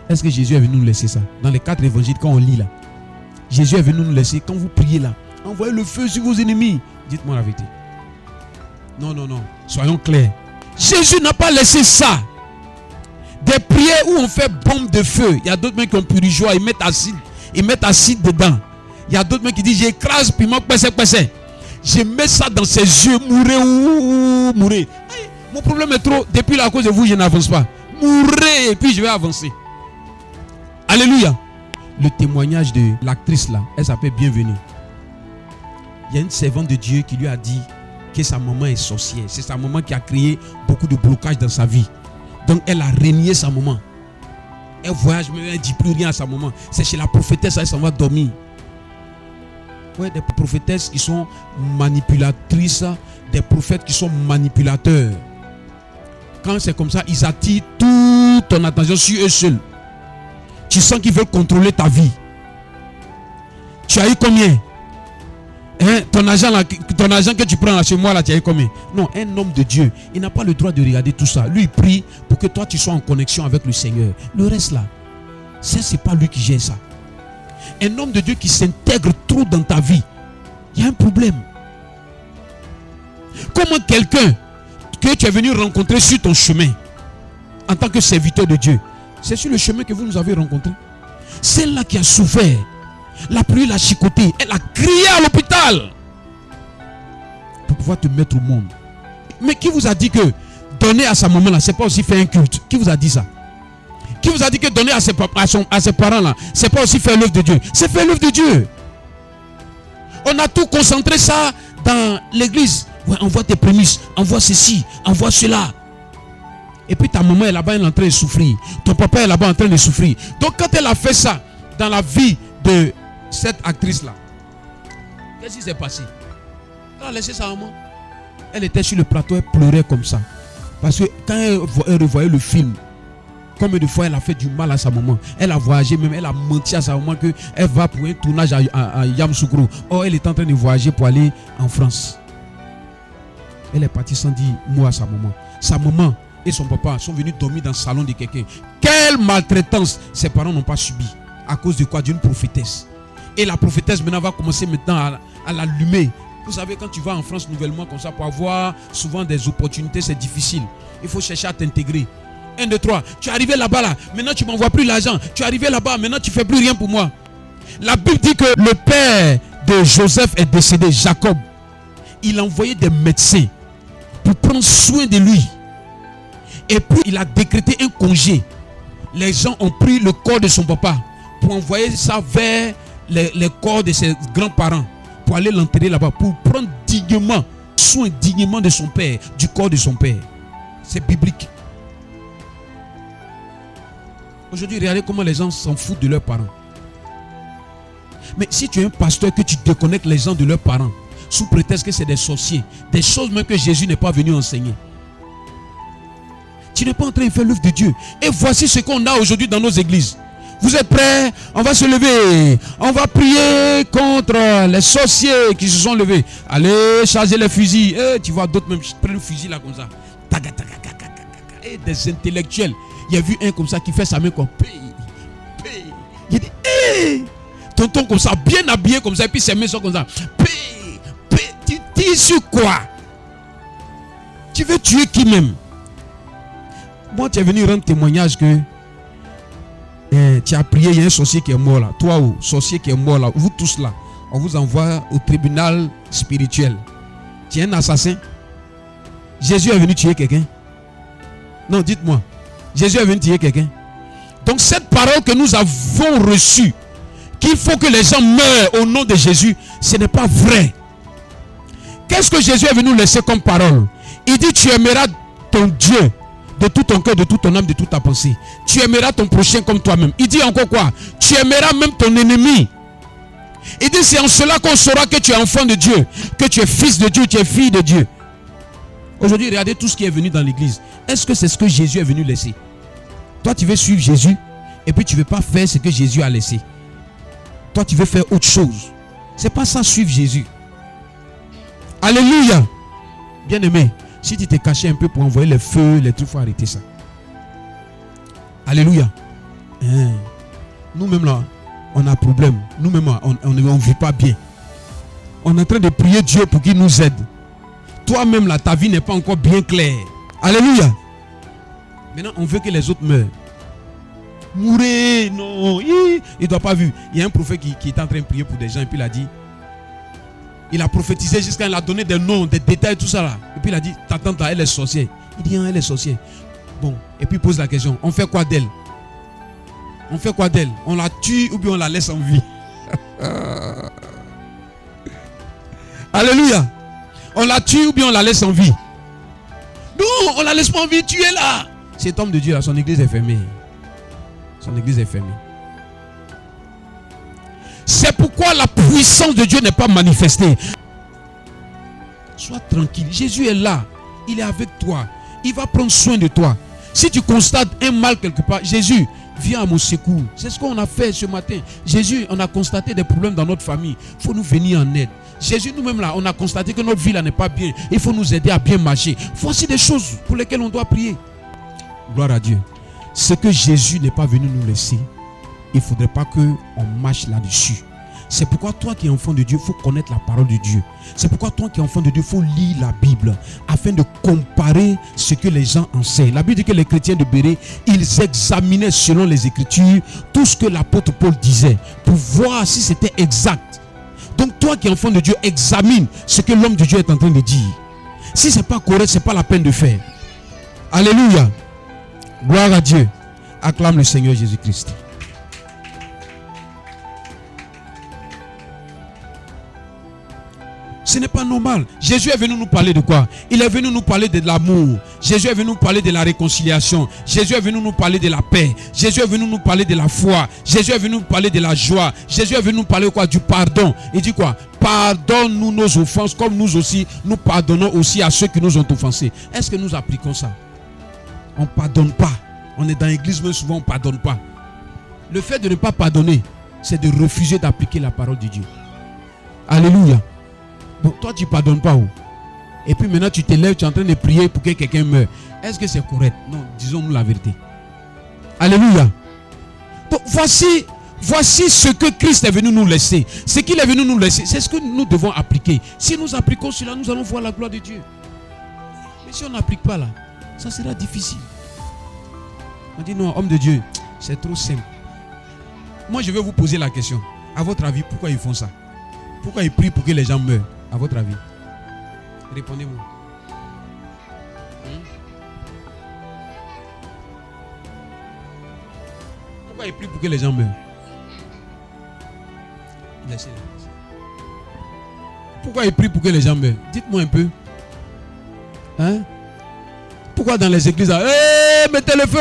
Est-ce que Jésus est venu nous laisser ça? Dans les 4 évangiles, quand on lit là, Jésus est venu nous laisser, quand vous priez là, envoyez le feu sur vos ennemis. Dites-moi la vérité. Non, non, non. Soyons clairs. Jésus n'a pas laissé ça. Des prières où on fait bombe de feu. Il y a d'autres mecs qui ont purigeoire, ils mettent acide dedans. Il y a d'autres mecs qui disent j'écrase piment passé. Je mets ça dans ses yeux, mourrez. Mon problème est trop. Depuis là, à cause de vous, je n'avance pas. Mourrez et puis je vais avancer. Alléluia. Le témoignage de l'actrice là, elle s'appelle Bienvenue. Il y a une servante de Dieu qui lui a dit que sa maman est sorcière. C'est sa maman qui a créé beaucoup de blocages dans sa vie. Donc elle a renié sa maman. Elle voyage, mais elle ne dit plus rien à sa maman. C'est chez la prophétesse, elle s'en va dormir. Ouais, des prophétesses qui sont manipulatrices, des prophètes qui sont manipulateurs. Quand c'est comme ça, ils attirent toute ton attention sur eux seuls. Tu sens qu'ils veulent contrôler ta vie. Tu as eu combien? Ton argent que tu prends là chez moi, là, tu as eu combien? Non, un homme de Dieu, il n'a pas le droit de regarder tout ça. Lui, il prie pour que toi, tu sois en connexion avec le Seigneur. Le reste là, c'est pas lui qui gère ça. Un homme de Dieu qui s'intègre trop dans ta vie, il y a un problème. Comment quelqu'un que tu es venu rencontrer sur ton chemin, en tant que serviteur de Dieu, c'est sur le chemin que vous nous avez rencontré. Celle-là qui a souffert, la pluie l'a chicoté, elle a crié à l'hôpital pour pouvoir te mettre au monde. Mais qui vous a dit que donner à sa maman là, c'est pas aussi faire un culte? Qui vous a dit ça? Qui vous a dit que donner à ses parents là, c'est pas aussi faire l'œuvre de Dieu? C'est faire l'œuvre de Dieu. On a tout concentré ça dans l'église. Ouais, envoie tes prémices, envoie ceci, envoie cela. Et puis ta maman est là-bas, elle est en train de souffrir. Ton papa est là-bas en train de souffrir. Donc quand elle a fait ça dans la vie de cette actrice-là, qu'est-ce qui s'est passé? Elle a laissé sa maman. Elle était sur le plateau, elle pleurait comme ça. Parce que quand elle revoyait le film, Combien de fois elle a fait du mal à sa maman? Elle a voyagé même, elle a menti à sa maman qu'elle va pour un tournage à Yamoussoukro. Or, elle est en train de voyager pour aller en France. Elle est partie sans dire mot à sa maman. Sa maman et son papa sont venus dormir dans le salon de quelqu'un. Quelle maltraitance ses parents n'ont pas subi. À cause de quoi? D'une prophétesse. Et la prophétesse maintenant va commencer maintenant à l'allumer. Vous savez, quand tu vas en France nouvellement comme ça, pour avoir souvent des opportunités, c'est difficile. Il faut chercher à t'intégrer. 1, 2, 3. Tu es arrivé là-bas, là. Maintenant, tu ne m'envoies plus l'argent. Tu es arrivé là-bas. Maintenant, tu ne fais plus rien pour moi. La Bible dit que le père de Joseph est décédé, Jacob. Il a envoyé des médecins pour prendre soin de lui. Et puis, il a décrété un congé. Les gens ont pris le corps de son papa pour envoyer ça vers les corps de ses grands-parents. Pour aller l'enterrer là-bas. Pour prendre dignement soin dignement de son père, du corps de son père. C'est biblique. Aujourd'hui, regardez comment les gens s'en foutent de leurs parents. Mais si tu es un pasteur que tu déconnectes les gens de leurs parents, sous prétexte que c'est des sorciers, des choses même que Jésus n'est pas venu enseigner, tu n'es pas en train de faire l'œuvre de Dieu. Et voici ce qu'on a aujourd'hui dans nos églises. Vous êtes prêts? On va se lever. On va prier contre les sorciers qui se sont levés. Allez, chargez les fusils. Et tu vois d'autres même prennent le fusil là comme ça. Et des intellectuels. Il y a vu un comme ça qui fait sa main comme il dit tonton comme ça, bien habillé comme ça, et puis ses mains sont comme ça. Tu dis sur quoi? Tu veux tuer qui même? Moi, tu es venu rendre témoignage que tu as prié, il y a un sorcier qui est mort là. Toi, sorcier qui est mort là, vous tous là, on vous envoie au tribunal spirituel. Tu es un assassin. Jésus est venu tuer quelqu'un? Non, dites-moi. Jésus est venu tuer quelqu'un? Donc cette parole que nous avons reçue, qu'il faut que les gens meurent au nom de Jésus, ce n'est pas vrai. Qu'est-ce que Jésus est venu nous laisser comme parole? Il dit: tu aimeras ton Dieu de tout ton cœur, de toute ton âme, de toute ta pensée. Tu aimeras ton prochain comme toi-même. Il dit encore quoi? Tu aimeras même ton ennemi. Il dit: c'est en cela qu'on saura que tu es enfant de Dieu, que tu es fils de Dieu, tu es fille de Dieu. Aujourd'hui, regardez tout ce qui est venu dans l'église. Est-ce que c'est ce que Jésus est venu laisser? Toi, tu veux suivre Jésus et puis tu ne veux pas faire ce que Jésus a laissé. Toi, tu veux faire autre chose. Ce n'est pas ça, suivre Jésus. Alléluia. Bien aimé, si tu t'es caché un peu pour envoyer les feux, les trucs, il faut arrêter ça. Alléluia. Nous-mêmes là, on a problème. Nous-mêmes, on ne vit pas bien. On est en train de prier Dieu pour qu'il nous aide. Toi-même là, ta vie n'est pas encore bien claire. Alléluia. Maintenant, on veut que les autres meurent. Mourir, non. Il ne doit pas vu. Il y a un prophète qui est en train de prier pour des gens et puis il a dit, il a prophétisé jusqu'à il a donné des noms, des détails, tout ça là. Et puis il a dit, ta tante là, elle est sorcière. Il dit, elle est sorcière. Bon, et puis il pose la question, on fait quoi d'elle? On fait quoi d'elle? On la tue ou bien on la laisse en vie? Alléluia. On la tue ou bien on la laisse en vie? Non, on la laisse pas en vie, tu es là. Cet homme de Dieu là, son église est fermée. Son église est fermée. C'est pourquoi la puissance de Dieu n'est pas manifestée. Sois tranquille. Jésus est là. Il est avec toi. Il va prendre soin de toi. Si tu constates un mal quelque part, Jésus, viens à mon secours. C'est ce qu'on a fait ce matin. Jésus, on a constaté des problèmes dans notre famille. Il faut nous venir en aide. Jésus, nous-mêmes là, on a constaté que notre vie là n'est pas bien. Il faut nous aider à bien marcher. Voici des choses pour lesquelles on doit prier. Gloire à Dieu. Ce que Jésus n'est pas venu nous laisser, il ne faudrait pas qu'on marche là-dessus. C'est pourquoi toi qui es enfant de Dieu, il faut connaître la parole de Dieu. C'est pourquoi toi qui es enfant de Dieu, il faut lire la Bible afin de comparer ce que les gens enseignent. La Bible dit que les chrétiens de Bérée, ils examinaient selon les Écritures tout ce que l'apôtre Paul disait pour voir si c'était exact. Donc toi qui es enfant de Dieu, examine ce que l'homme de Dieu est en train de dire. Si ce n'est pas correct, ce n'est pas la peine de faire. Alléluia. Gloire à Dieu. Acclame le Seigneur Jésus-Christ. Ce n'est pas normal. Jésus est venu nous parler de quoi? Il est venu nous parler de l'amour. Jésus est venu nous parler de la réconciliation. Jésus est venu nous parler de la paix. Jésus est venu nous parler de la foi. Jésus est venu nous parler de la joie. Jésus est venu nous parler quoi? Du pardon. Il dit quoi? Pardonne-nous nos offenses comme nous aussi, nous pardonnons aussi à ceux qui nous ont offensés. Est-ce que nous appliquons ça? On ne pardonne pas. On est dans l'église, mais souvent on ne pardonne pas. Le fait de ne pas pardonner, c'est de refuser d'appliquer la parole de Dieu. Alléluia. Donc toi, tu ne pardonnes pas. Et puis maintenant, tu te lèves, tu es en train de prier pour que quelqu'un meure. Est-ce que c'est correct? Non, disons-nous la vérité. Alléluia. Donc voici ce que Christ est venu nous laisser. Ce qu'il est venu nous laisser, c'est ce que nous devons appliquer. Si nous appliquons cela, nous allons voir la gloire de Dieu. Mais si on n'applique pas là, ça sera difficile. On dit non, homme de Dieu, c'est trop simple. Moi, je vais vous poser la question. À votre avis, pourquoi ils font ça? Pourquoi ils prient pour que les gens meurent? À votre avis? Répondez-moi. Pourquoi ils prient pour que les gens meurent? Laissez-les. Pourquoi ils prient pour que les gens meurent? Dites-moi un peu. Hein? Pourquoi dans les églises, mettez le feu,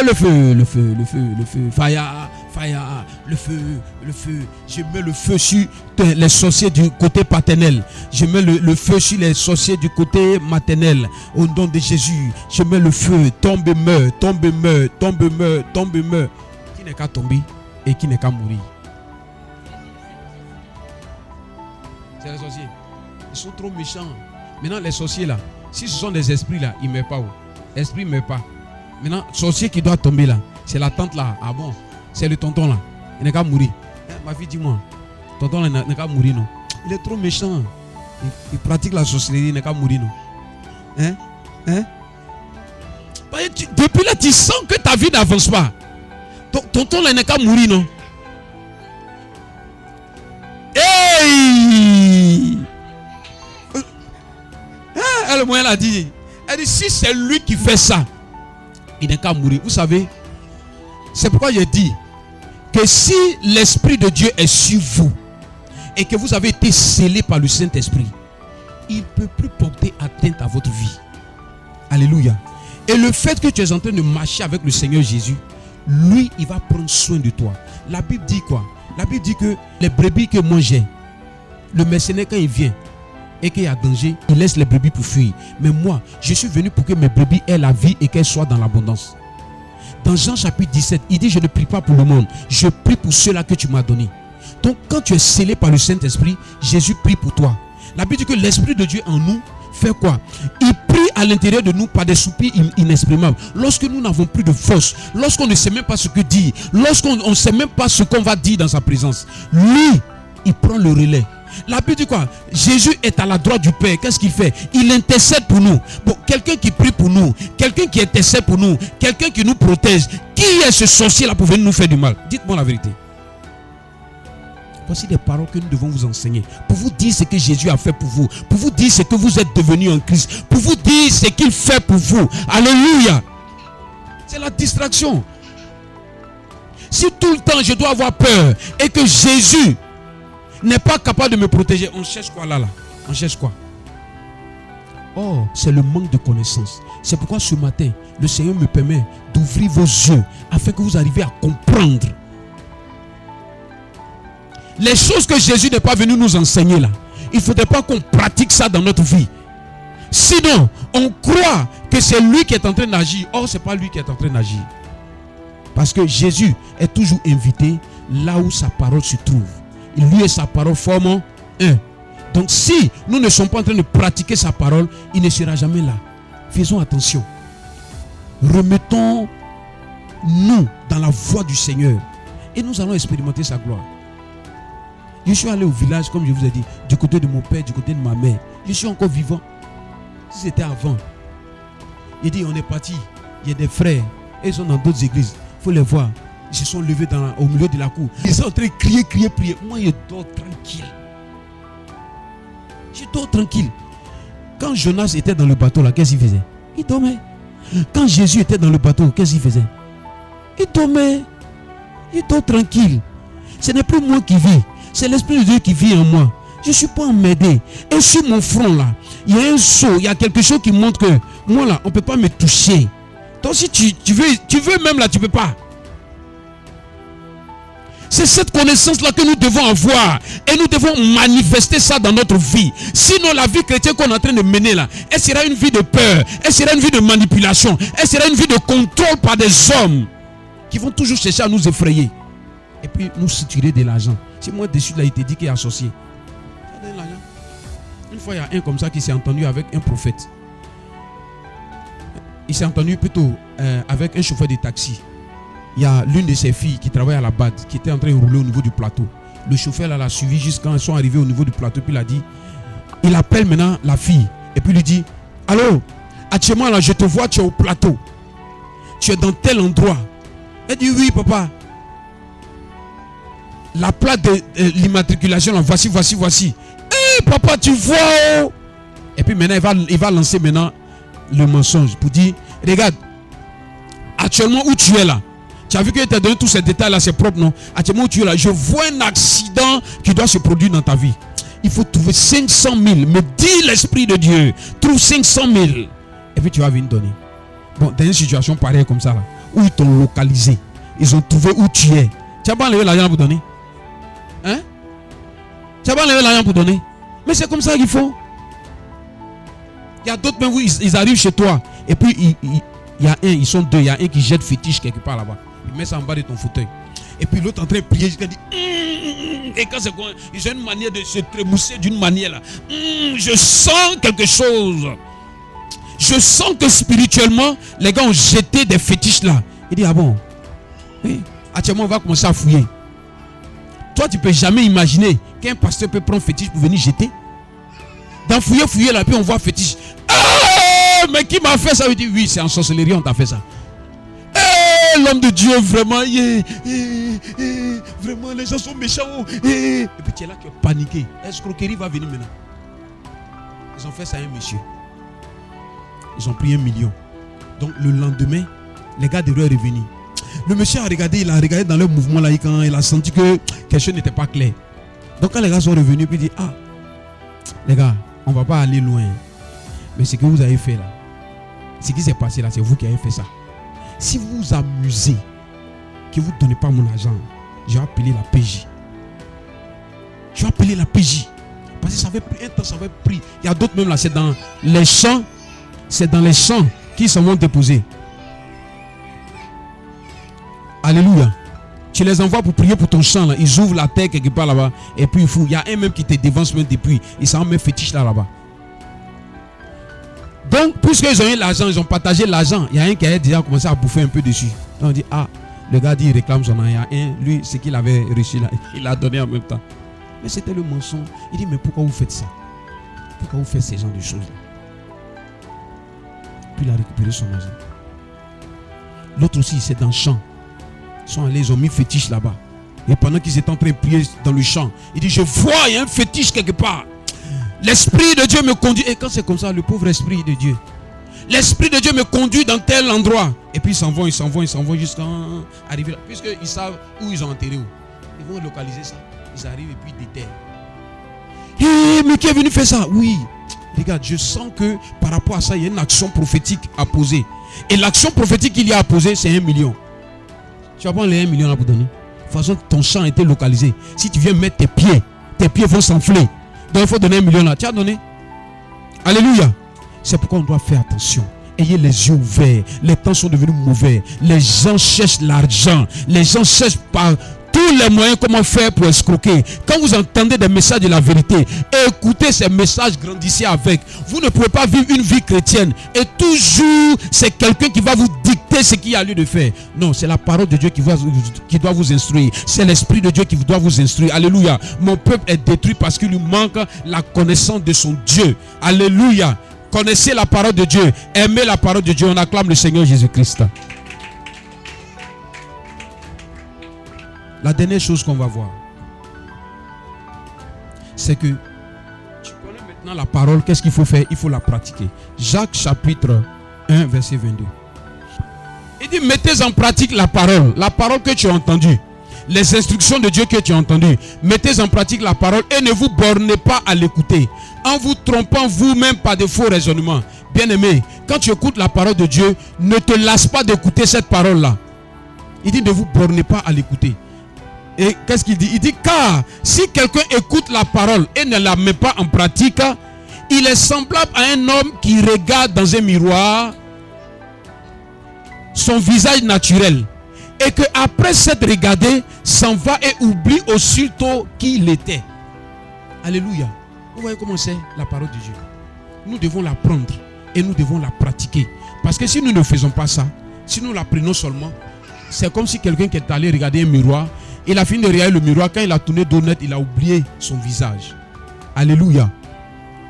le feu, le feu, le feu, le feu, fire, fire, le feu, le feu. Je mets le feu sur les sorciers du côté paternel. Je mets le feu sur les sorciers du côté maternel. Au nom de Jésus, je mets le feu. Tombe et meurt, tombe et meurt, tombe et meurt, tombe et meurt. Qui n'est qu'à tomber et qui n'est qu'à mourir? C'est les sorciers. Ils sont trop méchants. Maintenant, les sorciers là, si ce sont des esprits là, ils ne meurent pas. Esprit ne meurt pas. Maintenant, sorcier qui doit tomber là, c'est la tante là. Ah bon? C'est le tonton là. Il n'est qu'à mourir. Ma fille, dis-moi. Tonton là, il n'est qu'à mourir, non? Il est trop méchant. Il pratique la sorcellerie, il n'est qu'à mourir, non? Hein? Hein? Depuis là, tu sens que ta vie n'avance pas. Tonton là, il n'est qu'à mourir, non? Hey! Le moyen l'a dit. Elle dit, si c'est lui qui fait ça, il n'est qu'à mourir. Vous savez, c'est pourquoi je dis que si l'Esprit de Dieu est sur vous et que vous avez été scellé par le Saint-Esprit, il ne peut plus porter atteinte à votre vie. Alléluia. Et le fait que tu es en train de marcher avec le Seigneur Jésus, lui, il va prendre soin de toi. La Bible dit quoi? La Bible dit que les brebis que moi j'ai, le mercenaire quand il vient et qu'il y a danger, il laisse les brebis pour fuir. Mais moi, je suis venu pour que mes brebis aient la vie et qu'elles soient dans l'abondance. Dans Jean chapitre 17, il dit, je ne prie pas pour le monde, je prie pour ceux-là que tu m'as donné. Donc quand tu es scellé par le Saint-Esprit, Jésus prie pour toi. La Bible dit que l'Esprit de Dieu en nous fait quoi? Il prie à l'intérieur de nous par des soupirs inexprimables. Lorsque nous n'avons plus de force, lorsqu'on ne sait même pas ce que dire, lorsqu'on ne sait même pas ce qu'on va dire dans sa présence, lui, il prend le relais. La Bible dit quoi? Jésus est à la droite du Père. Qu'est-ce qu'il fait? Il intercède pour nous. Bon, quelqu'un qui prie pour nous, quelqu'un qui intercède pour nous, quelqu'un qui nous protège. Qui est ce sorcier-là pour venir nous faire du mal? Dites-moi la vérité. Voici des paroles que nous devons vous enseigner. Pour vous dire ce que Jésus a fait pour vous. Pour vous dire ce que vous êtes devenu en Christ. Pour vous dire ce qu'il fait pour vous. Alléluia. C'est la distraction. Si tout le temps je dois avoir peur et que Jésus n'est pas capable de me protéger, on cherche quoi là? On cherche quoi? Oh, c'est le manque de connaissance. C'est pourquoi ce matin, le Seigneur me permet d'ouvrir vos yeux afin que vous arriviez à comprendre les choses que Jésus n'est pas venu nous enseigner là. Il ne faudrait pas qu'on pratique ça dans notre vie. Sinon, on croit que c'est lui qui est en train d'agir. Or, ce n'est pas lui qui est en train d'agir. Parce que Jésus est toujours invité là où sa parole se trouve. Lui et sa parole forment un. Donc si nous ne sommes pas en train de pratiquer sa parole, il ne sera jamais là. Faisons attention. Remettons-nous dans la voie du Seigneur et nous allons expérimenter sa gloire. Je suis allé au village, comme je vous ai dit, du côté de mon père, du côté de ma mère. Je suis encore vivant. Si c'était avant, il dit on est parti. Il y a des frères, et ils sont dans d'autres églises. Il faut les voir. Ils se sont levés au milieu de la cour. Ils sont en train de crier, prier. Moi, je dors tranquille. Je dors tranquille. Quand Jonas était dans le bateau, là, qu'est-ce qu'il faisait? Il dormait. Quand Jésus était dans le bateau, qu'est-ce qu'il faisait? Il dormait. Il dort tranquille. Ce n'est plus moi qui vis. C'est l'Esprit de Dieu qui vit en moi. Je ne suis pas emmerdé. Et sur mon front, là, il y a un sceau. Il y a quelque chose qui montre que moi, là, on ne peut pas me toucher. Donc, si tu veux même là, tu ne peux pas. C'est cette connaissance-là que nous devons avoir. Et nous devons manifester ça dans notre vie. Sinon, la vie chrétienne qu'on est en train de mener là, elle sera une vie de peur. Elle sera une vie de manipulation. Elle sera une vie de contrôle par des hommes qui vont toujours chercher à nous effrayer. Et puis nous tirer de l'argent. C'est moi dessus là, il te dit qu'il est associé. Une fois, il y a un comme ça qui s'est entendu avec un prophète. Il s'est entendu plutôt avec un chauffeur de taxi. Il y a l'une de ses filles qui travaille à la BAD qui était en train de rouler au niveau du plateau. Le chauffeur l'a suivi jusqu'à quand ils sont arrivés au niveau du plateau. Puis il a dit, il appelle maintenant la fille. Et puis il lui dit, allô, actuellement là je te vois, tu es au plateau. Tu es dans tel endroit. Elle dit, oui papa. La plaque de l'immatriculation, voici. Hé papa, tu vois oh? Et puis maintenant il va lancer maintenant le mensonge pour dire, regarde, actuellement où tu es là, tu as vu que tu as donné tous ces détails là, c'est propre non? Actuellement où tu es là, je vois un accident qui doit se produire dans ta vie. Il faut trouver 500 000, me dit l'Esprit de Dieu, trouve 500 000. Et puis tu vas venir donner. Bon, dans une situation pareille comme ça là, où ils t'ont localisé, ils ont trouvé où tu es. Tu n'as pas enlevé l'argent pour donner? Hein? Tu n'as pas enlevé l'argent pour donner? Mais c'est comme ça qu'il faut. Il y a d'autres même où ils arrivent chez toi. Et puis il y a un, ils sont deux. Il y a un qui jette fétiche quelque part là-bas. Il met ça en bas de ton fauteuil. Et puis l'autre en train de prier jusqu'à dire et quand c'est quoi? Ils ont une manière de se trémousser d'une manière là. Je sens quelque chose. Je sens que spirituellement, les gars ont jeté des fétiches là. Il dit, ah bon? Oui. Actuellement, on va commencer à fouiller. Toi, tu ne peux jamais imaginer qu'un pasteur peut prendre fétiche pour venir jeter. Dans fouiller là, puis on voit fétiche. Ah, mais qui m'a fait ça? Il dit, oui, c'est en sorcellerie, on t'a fait ça. L'homme de Dieu, vraiment, vraiment, les gens sont méchants. Et puis tu es là, tu es paniqué. Escroquerie va venir maintenant. Ils ont fait ça à un monsieur. Ils ont pris 1 million. Donc le lendemain, les gars devraient revenir. Le monsieur a regardé, il a regardé dans leur mouvement là, quand il a senti que quelque chose n'était pas clair. Donc quand les gars sont revenus, puis il dit, ah, les gars, on ne va pas aller loin. Mais ce que vous avez fait là, ce qui s'est passé là, c'est vous qui avez fait ça. Si vous vous amusez, que vous ne donnez pas mon argent, je vais appeler la PJ. Je vais appeler la PJ. Parce que ça avait pris un temps, ça avait pris. Il y a d'autres même là, c'est dans les champs. C'est dans les champs qu'ils s'en vont déposer. Alléluia. Tu les envoies pour prier pour ton champ là. Ils ouvrent la terre quelque part là-bas. Et puis il y a un même qui te dévance même depuis. Ils s'en met fétiche là-bas. Donc, puisqu'ils ont eu l'argent, ils ont partagé l'argent. Il y a un qui a déjà commencé à bouffer un peu dessus. Donc on dit, ah, le gars dit, il réclame son argent. Il y a un, lui, ce qu'il avait reçu là, il l'a donné en même temps. Mais c'était le mensonge. Il dit, mais pourquoi vous faites ça? Pourquoi vous faites ces genres de choses là? Puis il a récupéré son argent. L'autre aussi, c'est dans le champ. Ils sont allés, ils ont mis fétiche là-bas. Et pendant qu'ils étaient en train de prier dans le champ, il dit, je vois, il y a un fétiche quelque part. L'Esprit de Dieu me conduit. Et quand c'est comme ça, le pauvre Esprit de Dieu, l'Esprit de Dieu me conduit dans tel endroit. Et puis ils s'en vont jusqu'à arriver là. Puisqu'ils savent où ils ont enterré. Ils vont localiser ça. Ils arrivent et puis ils déterrent. Hey, mais qui est venu faire ça? Oui. Regarde, je sens que par rapport à ça, il y a une action prophétique à poser. Et l'action prophétique qu'il y a à poser, c'est 1 million. Tu vas prendre les 1 million là pour donner. De toute façon, ton champ a été localisé. Si tu viens mettre tes pieds vont s'enfler. Donc il faut donner 1 million là. Tu as donné. Alléluia. C'est pourquoi on doit faire attention. Ayez les yeux ouverts. Les temps sont devenus mauvais. Les gens cherchent l'argent. Les gens cherchent par tous les moyens comment faire pour escroquer. Quand vous entendez des messages de la vérité, écoutez ces messages, grandissez avec. Vous ne pouvez pas vivre une vie chrétienne et toujours c'est quelqu'un qui va vous dicter ce qu'il y a lieu de faire. Non, c'est la parole de Dieu qui doit vous instruire. C'est l'Esprit de Dieu qui doit vous instruire. Alléluia. Mon peuple est détruit parce qu'il lui manque la connaissance de son Dieu. Alléluia. Connaissez la parole de Dieu. Aimez la parole de Dieu. On acclame le Seigneur Jésus-Christ. La dernière chose qu'on va voir, c'est que tu connais maintenant la parole. Qu'est-ce qu'il faut faire? Il faut la pratiquer. Jacques chapitre 1 verset 22. Il dit, mettez en pratique la parole que tu as entendue, les instructions de Dieu que tu as entendues. Mettez en pratique la parole et ne vous bornez pas à l'écouter, en vous trompant vous-même par de faux raisonnements. Bien-aimé, quand tu écoutes la parole de Dieu, ne te lasse pas d'écouter cette parole-là. Il dit, ne vous bornez pas à l'écouter. Et qu'est-ce qu'il dit? Il dit, car si quelqu'un écoute la parole et ne la met pas en pratique, il est semblable à un homme qui regarde dans un miroir son visage naturel et que après s'être regardé, s'en va et oublie aussitôt qui il était. Alléluia. Vous voyez comment c'est la parole de Dieu. Nous devons la prendre et nous devons la pratiquer. Parce que si nous ne faisons pas ça, si nous la prenons seulement, c'est comme si quelqu'un qui est allé regarder un miroir, il a fini de regarder le miroir, quand il a tourné dos net, il a oublié son visage. Alléluia.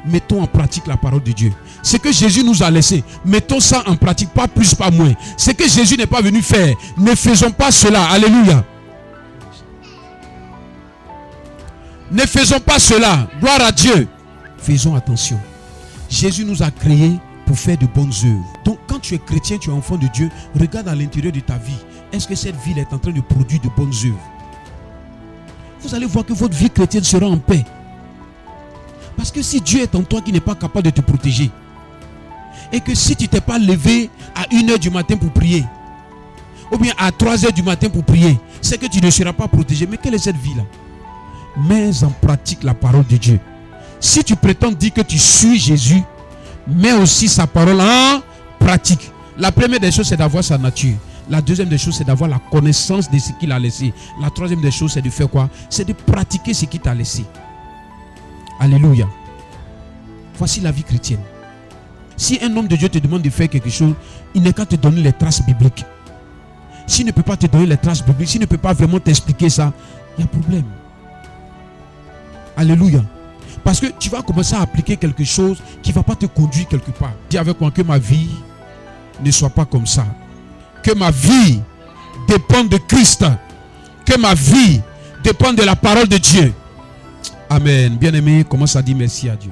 Mettons en pratique la parole de Dieu. Ce que Jésus nous a laissé, mettons ça en pratique, pas plus, pas moins. Ce que Jésus n'est pas venu faire, ne faisons pas cela. Alléluia. Ne faisons pas cela. Gloire à Dieu. Faisons attention. Jésus nous a créés pour faire de bonnes œuvres. Donc quand tu es chrétien, tu es enfant de Dieu, regarde à l'intérieur de ta vie. Est-ce que cette vie est en train de produire de bonnes œuvres? Vous allez voir que votre vie chrétienne sera en paix. Parce que si Dieu est en toi qui n'est pas capable de te protéger, et que si tu t'es pas levé à 1h du matin pour prier, ou bien à 3h du matin pour prier, c'est que tu ne seras pas protégé. Mais quelle est cette vie-là? Mets en pratique la parole de Dieu. Si tu prétends dire que tu suis Jésus, mets aussi sa parole en pratique. La première des choses, c'est d'avoir sa nature. La deuxième des choses, c'est d'avoir la connaissance de ce qu'il a laissé. La troisième des choses, c'est de faire quoi? C'est de pratiquer ce qu'il t'a laissé. Alléluia. Voici la vie chrétienne. Si un homme de Dieu te demande de faire quelque chose, il n'est qu'à te donner les traces bibliques. S'il ne peut pas te donner les traces bibliques, s'il ne peut pas vraiment t'expliquer ça, il y a problème. Alléluia. Parce que tu vas commencer à appliquer quelque chose qui ne va pas te conduire quelque part. Dis avec moi que ma vie ne soit pas comme ça. Que ma vie dépende de Christ. Que ma vie dépende de la parole de Dieu. Amen. Bien-aimé, commence à dire merci à Dieu.